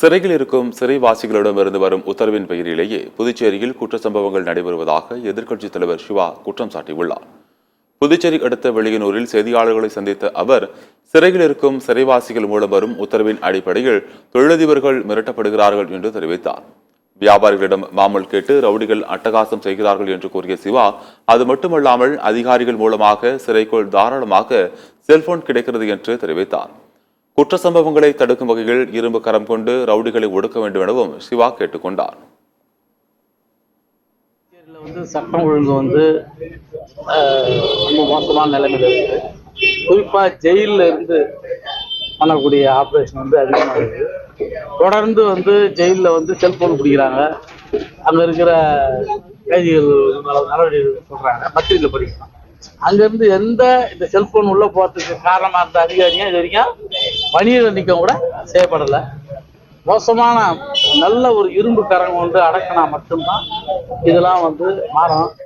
சிறையில் இருக்கும் சிறைவாசிகளிடமிருந்து வரும் உத்தரவின் பெயரிலேயே புதுச்சேரியில் குற்ற சம்பவங்கள் நடைபெறுவதாக எதிர்க்கட்சித் தலைவர் சிவா குற்றம் சாட்டியுள்ளார். புதுச்சேரி அடுத்த வெளியனூரில் செய்தியாளர்களை சந்தித்த அவர், சிறையில் இருக்கும் சிறைவாசிகள் மூலம் வரும் உத்தரவின் அடிப்படையில் தொழிலதிபர்கள் மிரட்டப்படுகிறார்கள் என்று தெரிவித்தார். வியாபாரிகளிடம் மாமூல் கேட்டு ரவுடிகள் அட்டகாசம் செய்கிறார்கள் என்று கூறிய சிவா, அது மட்டுமல்லாமல் அதிகாரிகள் மூலமாக சிறைக்குள் தாராளமாக செல்போன் கிடைக்கிறது என்று தெரிவித்தார். குற்ற சம்பவங்களை தடுக்கும் வகையில் இரும்பு கரம் கொண்டு ரவுடிகளை ஒடுக்க வேண்டும் எனவும் சிவா கேட்டுக்கொண்டார். சட்டம் ஒழுங்கு ரொம்ப மோசமான நிலைமையில இருக்கு. குறிப்பா ஜெயில இருந்து பண்ணக்கூடிய ஆப்ரேஷன் அதிகமா இருக்கு. தொடர்ந்து ஜெயில செல்போன் பிடிக்கிறாங்க. அங்க இருக்கிற கைதிகள் நடவடிக்கை சொல்றாங்க, பத்திரிகை படிக்கலாம். அங்கிருந்து இந்த செல்போன் உள்ள போறதுக்கு காரணமா இருந்த அதிகாரியும் இது வரைக்கும் பணியிட நீக்கம் கூட செய்யப்படலை. மோசமான நல்ல ஒரு இரும்பு கரம் அடக்கினா மட்டும்தான் இதெல்லாம் மாறும்.